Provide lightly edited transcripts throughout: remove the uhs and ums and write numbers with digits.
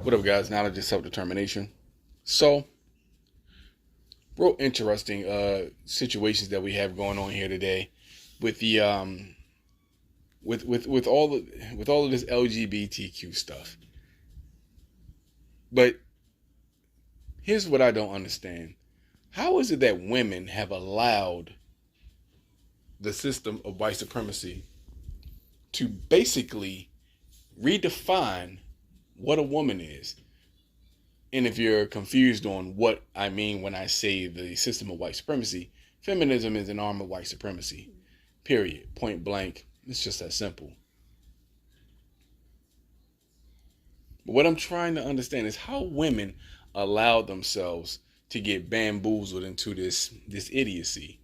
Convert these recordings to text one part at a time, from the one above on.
What up, guys? Knowledge is self-determination. So, real interesting situations that we have going on here today with the with all of this LGBTQ stuff. But here's what I don't understand: how is it that women have allowed the system of white supremacy to basically redefine what a woman is? And if you're confused on what I mean when I say the system of white supremacy, feminism is an arm of white supremacy. Period. Point blank. It's just that simple. But what I'm trying to understand is how women allow themselves to get bamboozled into this idiocy.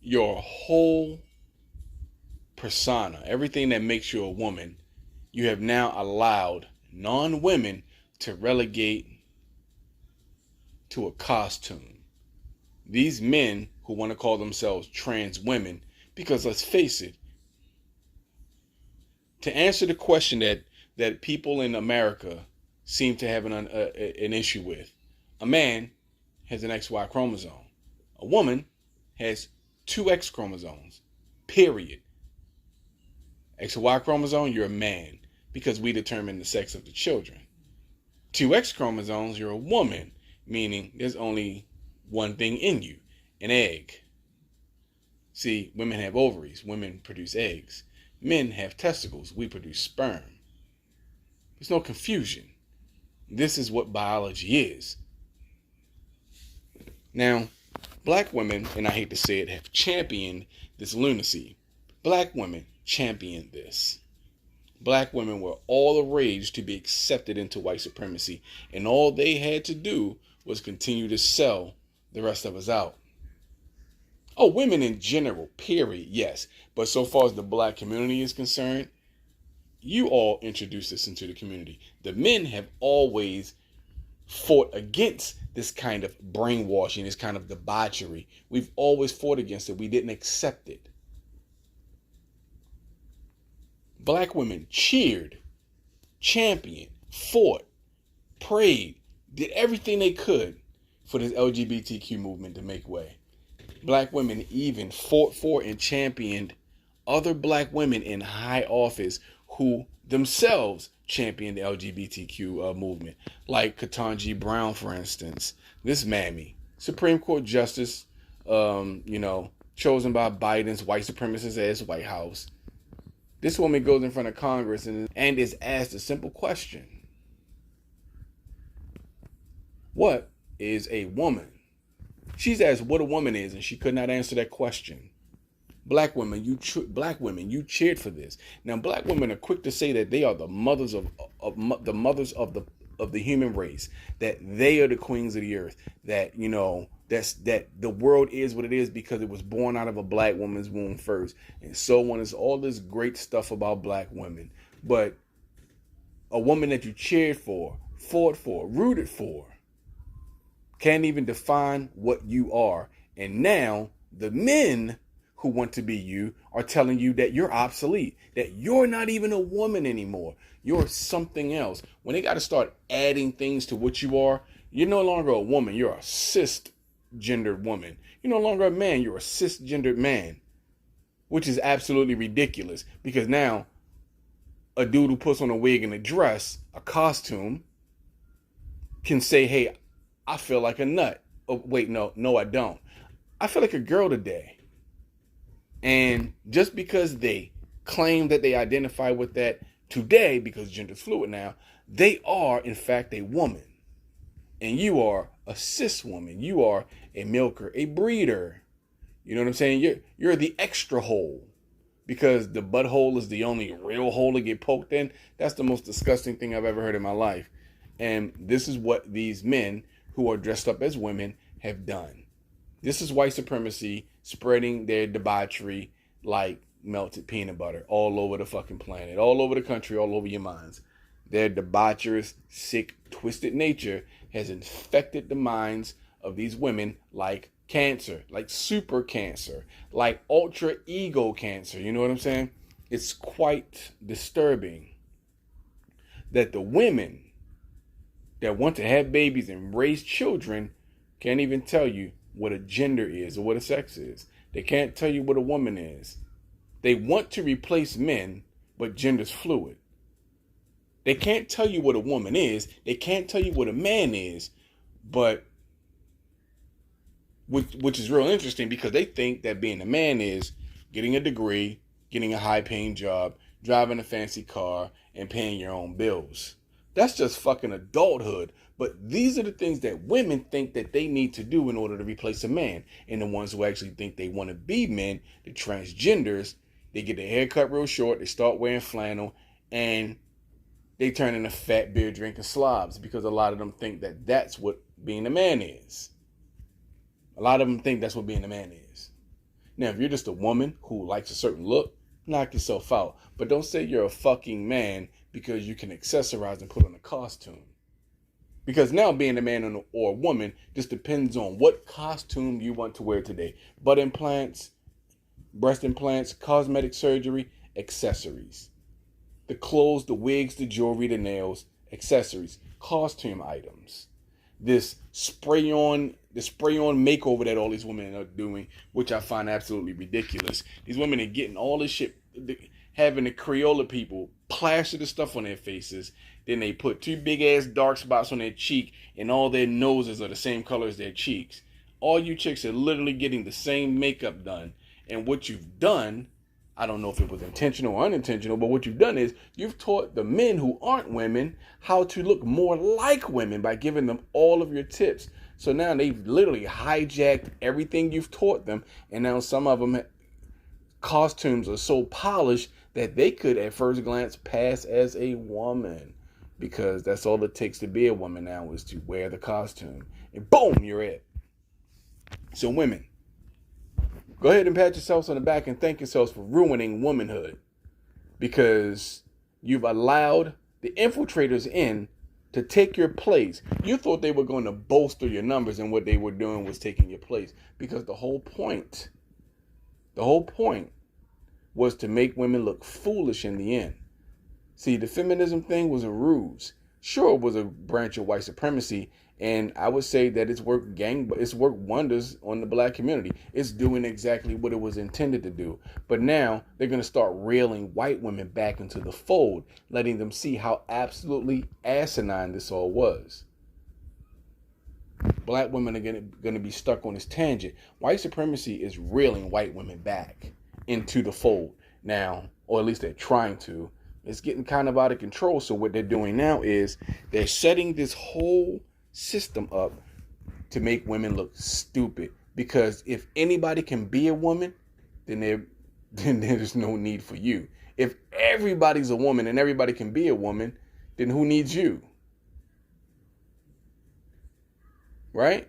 Your whole persona, everything that makes you a woman, you have now allowed non-women to relegate to a costume. These men who want to call themselves trans women, because let's face it, to answer the question that people in America seem to have an issue with, a man has an XY chromosome. A woman has two X chromosomes, period. XY chromosome, you're a man, because we determine the sex of the children. Two X chromosomes, you're a woman, meaning there's only one thing in you, an egg. See, women have ovaries, women produce eggs. Men have testicles, we produce sperm. There's no confusion. This is what biology is. Now, black women, and I hate to say it, have championed this lunacy. Black women championed this. Black women were all the rage to be accepted into white supremacy, and all they had to do was continue to sell the rest of us out. Oh, women in general, period, yes. But so far as the black community is concerned, you all introduced this into the community. The men have always fought against this kind of brainwashing, this kind of debauchery. We've always fought against it. We didn't accept it. Black women cheered, championed, fought, prayed, did everything they could for this LGBTQ movement to make way. Black women even fought for and championed other black women in high office who themselves championed the LGBTQ movement, like Ketanji Brown, for instance. This mammy, Supreme Court Justice, chosen by Biden's white supremacist ass White House. This woman goes in front of Congress and is asked a simple question. What is a woman? She's asked what a woman is, and she could not answer that question. Black women, you cheered for this. Now, black women are quick to say that they are the mothers of the human race, that they are the queens of the earth, that that the world is what it is because it was born out of a black woman's womb first, and so on. Is all this great stuff about black women, but a woman that you cheered for, fought for, rooted for, can't even define what you are. And now the men who want to be you are telling you that you're obsolete, that you're not even a woman anymore. You're something else. When they got to start adding things to what you are, you're no longer a woman. You're a cisgendered woman. You're no longer a man. You're a cisgendered man, which is absolutely ridiculous because now a dude who puts on a wig and a dress, a costume, can say, hey, I feel like a nut. Oh, wait, no, I don't. I feel like a girl today. And just because they claim that they identify with that today, because gender's fluid now, they are, in fact, a woman. And you are a cis woman. You are a milker, a breeder. You know what I'm saying? You're the extra hole. Because the butthole is the only real hole to get poked in. That's the most disgusting thing I've ever heard in my life. And this is what these men who are dressed up as women have done. This is white supremacy spreading their debauchery like melted peanut butter all over the fucking planet, all over the country, all over your minds. Their debaucherous, sick, twisted nature has infected the minds of these women like cancer, like super cancer, like ultra ego cancer. You know what I'm saying? It's quite disturbing that the women that want to have babies and raise children can't even tell you what a gender is or what a sex is. They can't tell you what a woman is. They want to replace men, but gender's fluid. They can't tell you what a woman is. They can't tell you what a man is, but which is real interesting because they think that being a man is getting a degree, getting a high-paying job, driving a fancy car, and paying your own bills. That's just fucking adulthood. But these are the things that women think that they need to do in order to replace a man. And the ones who actually think they want to be men, the transgenders, they get their hair cut real short, they start wearing flannel, and they turn into fat beer drinking slobs because a lot of them think that that's what being a man is. A lot of them think that's what being a man is. Now, if you're just a woman who likes a certain look, knock yourself out. But don't say you're a fucking man because you can accessorize and put on a costume. Because now being a man or a woman just depends on what costume you want to wear today. Butt implants, breast implants, cosmetic surgery, accessories. The clothes, the wigs, the jewelry, the nails, accessories, costume items. This spray-on makeover that all these women are doing, which I find absolutely ridiculous. These women are getting all this shit, having the Crayola people plaster the stuff on their faces. Then they put 2 big-ass dark spots on their cheek, and all their noses are the same color as their cheeks. All you chicks are literally getting the same makeup done. And what you've done, I don't know if it was intentional or unintentional, but what you've done is you've taught the men who aren't women how to look more like women by giving them all of your tips. So now they've literally hijacked everything you've taught them, and now some of them costumes are so polished that they could at first glance pass as a woman, because that's all it takes to be a woman now is to wear the costume, and boom, you're it. So women, go ahead and pat yourselves on the back and thank yourselves for ruining womanhood, because you've allowed the infiltrators in to take your place. You thought they were going to bolster your numbers, and what they were doing was taking your place, because the whole point was to make women look foolish in the end. See, the feminism thing was a ruse. Sure, it was a branch of white supremacy, and I would say that it's worked wonders on the black community. It's doing exactly what it was intended to do. But now they're going to start reeling white women back into the fold, letting them see how absolutely asinine this all was. Black women are going to be stuck on this tangent. White supremacy is reeling white women back into the fold now, or at least they're trying to. It's getting kind of out of control. So what they're doing now is they're setting this whole system up to make women look stupid. Because if anybody can be a woman, then there's no need for you. If everybody's a woman and everybody can be a woman, then who needs you? Right?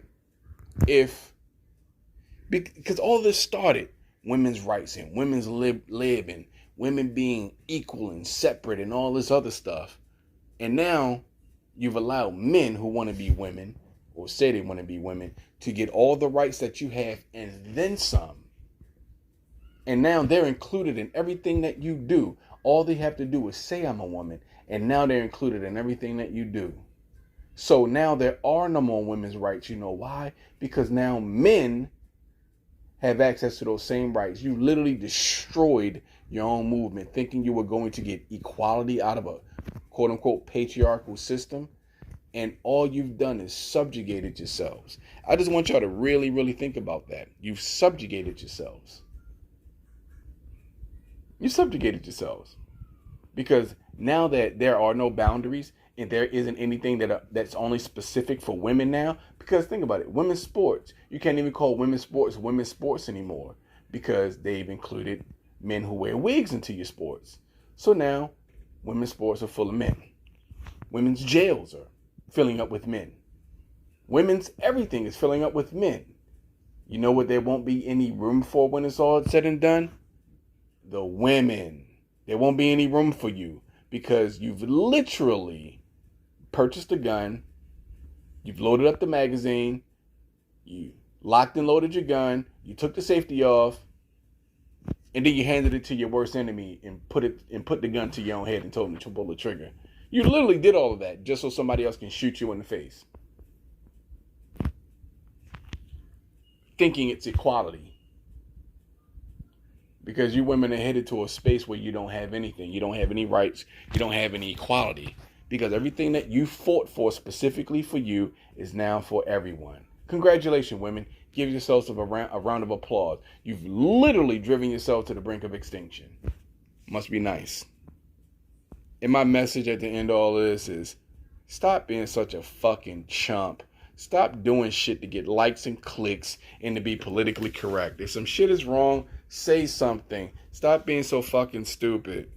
Because all this started women's rights and women's living, women being equal and separate and all this other stuff. And now you've allowed men who want to be women, or say they want to be women, to get all the rights that you have and then some. And now they're included in everything that you do. All they have to do is say I'm a woman, and now they're included in everything that you do. So now there are no more women's rights. You know why? Because now men have access to those same rights. You literally destroyed your own movement, thinking you were going to get equality out of a quote-unquote patriarchal system, and all you've done is subjugated yourselves. I just want y'all to really, really think about that. You've subjugated yourselves. You subjugated yourselves. Because now that there are no boundaries, and there isn't anything that's only specific for women now, because think about it, women's sports, you can't even call women's sports anymore, because they've included men who wear wigs into your sports. So now women's sports are full of men. Women's jails are filling up with men. Women's everything is filling up with men. You know what there won't be any room for when it's all said and done? The women. There won't be any room for you, because you've literally purchased a gun, you've loaded up the magazine, you locked and loaded your gun, you took the safety off, and then you handed it to your worst enemy and put the gun to your own head and told him to pull the trigger. You literally did all of that just so somebody else can shoot you in the face. Thinking it's equality. Because you women are headed to a space where you don't have anything. You don't have any rights. You don't have any equality. Because everything that you fought for specifically for you is now for everyone. Congratulations, women. Give yourselves a round of applause. You've literally driven yourself to the brink of extinction. Must be nice. And my message at the end of all of this is, stop being such a fucking chump. Stop doing shit to get likes and clicks and to be politically correct. If some shit is wrong, say something. Stop being so fucking stupid.